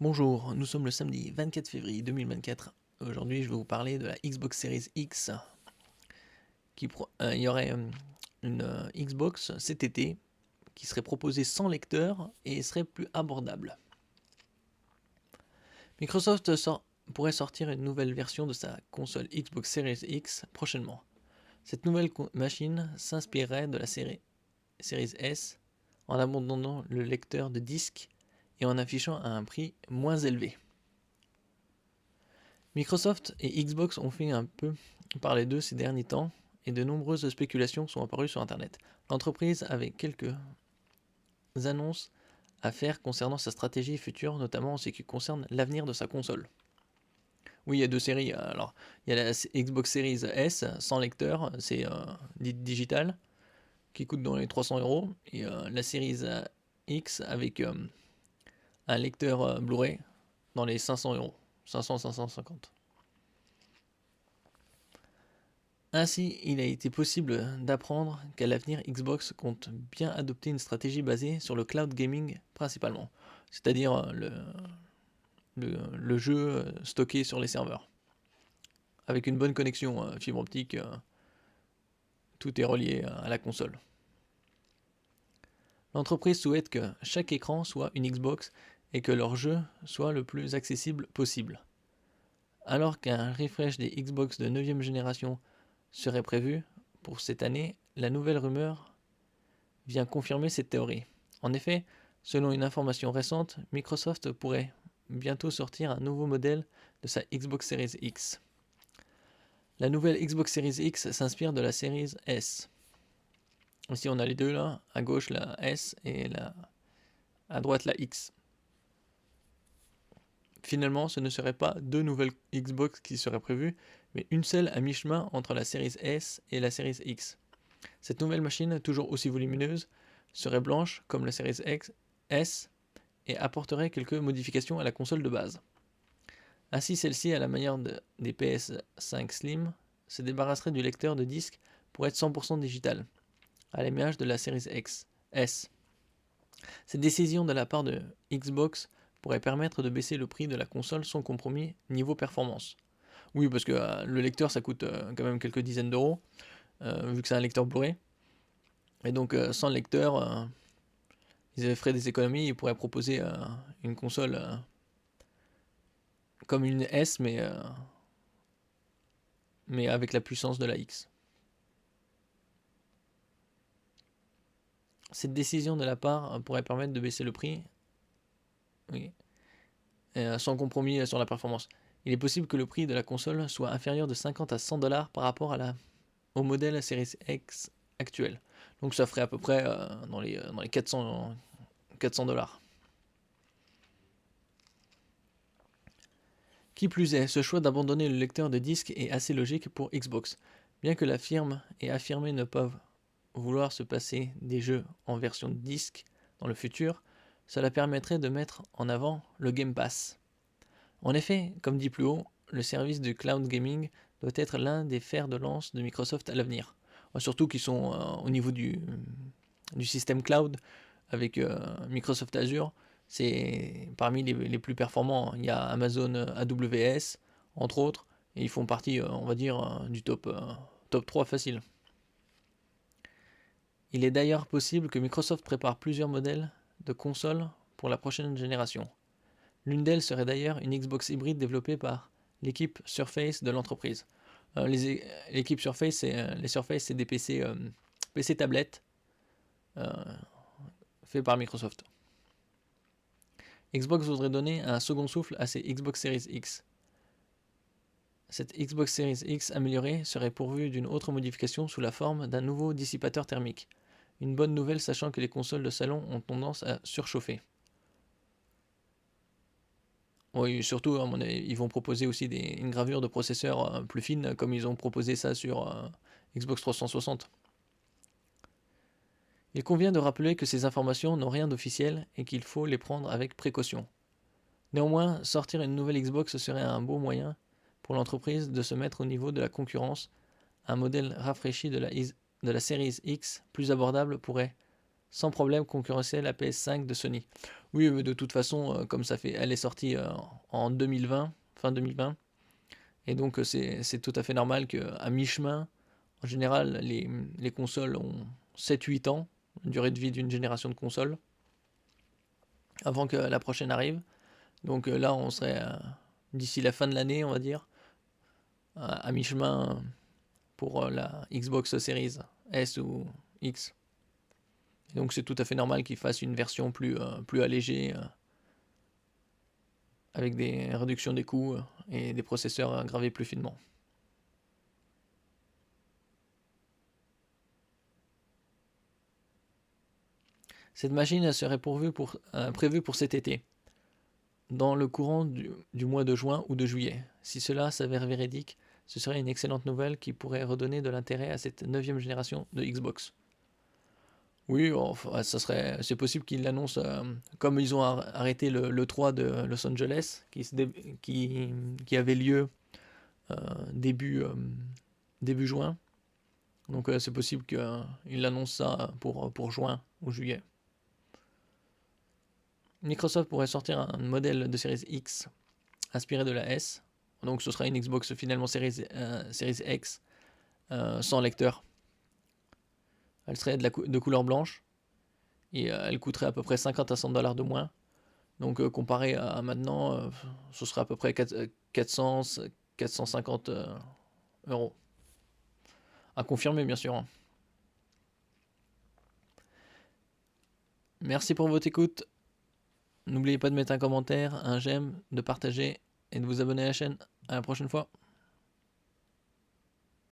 Bonjour, nous sommes le samedi 24 février 2024. Aujourd'hui, je vais vous parler de la Xbox Series X. Il y aurait une Xbox cet été qui serait proposée sans lecteur et serait plus abordable. Microsoft pourrait sortir une nouvelle version de sa console Xbox Series X prochainement. Cette nouvelle machine s'inspirerait de la Series S en abandonnant le lecteur de disque et en affichant à un prix moins élevé. Microsoft et Xbox ont fait un peu parler d'eux ces derniers temps et de nombreuses spéculations sont apparues sur internet. L'entreprise avait quelques annonces à faire concernant sa stratégie future, notamment en ce qui concerne l'avenir de sa console. Oui, il y a deux séries. Alors, il y a la Xbox Series S sans lecteur, c'est digital, qui coûte dans les 300 €, et la Series X avec un lecteur Blu-ray dans les 500 €, 500-550. Ainsi, il a été possible d'apprendre qu'à l'avenir, Xbox compte bien adopter une stratégie basée sur le cloud gaming principalement, c'est-à-dire le jeu stocké sur les serveurs. Avec une bonne connexion fibre optique, tout est relié à la console. L'entreprise souhaite que chaque écran soit une Xbox et que leur jeu soit le plus accessible possible. Alors qu'un refresh des Xbox de 9e génération serait prévu pour cette année, la nouvelle rumeur vient confirmer cette théorie. En effet, selon une information récente, Microsoft pourrait bientôt sortir un nouveau modèle de sa Xbox Series X. La nouvelle Xbox Series X s'inspire de la Series S. Ici on a les deux là, à gauche la S et à droite la X. Finalement, ce ne serait pas deux nouvelles Xbox qui seraient prévues, mais une seule à mi-chemin entre la Series S et la Series X. Cette nouvelle machine, toujours aussi volumineuse, serait blanche comme la Series S et apporterait quelques modifications à la console de base. Ainsi, celle-ci, à la manière des PS5 Slim, se débarrasserait du lecteur de disque pour être 100% digital, à l'image de la Series S. Cette décision de la part de Xbox pourrait permettre de baisser le prix de la console sans compromis niveau performance. Oui, parce que le lecteur ça coûte quand même quelques dizaines d'euros, vu que c'est un lecteur Blu-ray. Et donc sans le lecteur, ils feraient des économies, ils pourraient proposer une console comme une S, mais avec la puissance de la X. Cette décision de la part pourrait permettre de baisser le prix, oui, sans compromis sur la performance. Il est possible que le prix de la console soit inférieur de 50 à 100 $ par rapport au modèle Series X actuel. Donc ça ferait à peu près dans les 400 $. Qui plus est, ce choix d'abandonner le lecteur de disque est assez logique pour Xbox. Bien que la firme ait affirmé ne pas vouloir se passer des jeux en version disque dans le futur, cela permettrait de mettre en avant le Game Pass. En effet, comme dit plus haut, le service de cloud gaming doit être l'un des fers de lance de Microsoft à l'avenir. Surtout qu'ils sont au niveau du système cloud avec Microsoft Azure, c'est parmi les plus performants. Il y a Amazon AWS, entre autres, et ils font partie, on va dire, du top 3 facile. Il est d'ailleurs possible que Microsoft prépare plusieurs modèles de consoles pour la prochaine génération. L'une d'elles serait d'ailleurs une Xbox hybride développée par l'équipe Surface de l'entreprise. L'équipe Surface, les Surface, c'est des PC tablettes faits par Microsoft. Xbox voudrait donner un second souffle à ses Xbox Series X. Cette Xbox Series X améliorée serait pourvue d'une autre modification sous la forme d'un nouveau dissipateur thermique. Une bonne nouvelle sachant que les consoles de salon ont tendance à surchauffer. Oui, surtout, à mon avis, ils vont proposer aussi une gravure de processeur plus fine, comme ils ont proposé ça sur Xbox 360. Il convient de rappeler que ces informations n'ont rien d'officiel et qu'il faut les prendre avec précaution. Néanmoins, sortir une nouvelle Xbox serait un beau moyen pour l'entreprise de se mettre au niveau de la concurrence. Un modèle rafraîchi de la Series X plus abordable pourrait sans problème concurrencer la PS5 de Sony. Oui, mais de toute façon, comme elle est sortie en 2020, fin 2020, et donc c'est tout à fait normal qu'à mi-chemin, en général, les consoles ont 7-8 ans, durée de vie d'une génération de consoles, avant que la prochaine arrive. Donc là, on serait d'ici la fin de l'année, on va dire, à mi-chemin pour la Xbox Series S ou X. Et donc c'est tout à fait normal qu'ils fassent une version plus allégée, avec des réductions des coûts et des processeurs gravés plus finement. Cette machine serait prévue pour cet été, dans le courant du mois de juin ou de juillet. Si cela s'avère véridique, ce serait une excellente nouvelle qui pourrait redonner de l'intérêt à cette 9e génération de Xbox. Oui, enfin, c'est possible qu'ils l'annoncent, comme ils ont arrêté le 3 de Los Angeles, qui avait lieu euh, début, euh, début juin. Donc c'est possible qu'ils l'annoncent ça pour juin ou juillet. Microsoft pourrait sortir un modèle de Series X inspiré de la S. Donc ce sera une Xbox finalement Series X sans lecteur. Elle serait de couleur blanche et elle coûterait à peu près 50 à 100 dollars de moins. Donc comparé à maintenant, ce serait à peu près 400, 450 euros. À confirmer bien sûr. Merci pour votre écoute. N'oubliez pas de mettre un commentaire, un j'aime, de partager et de vous abonner à la chaîne. À la prochaine fois.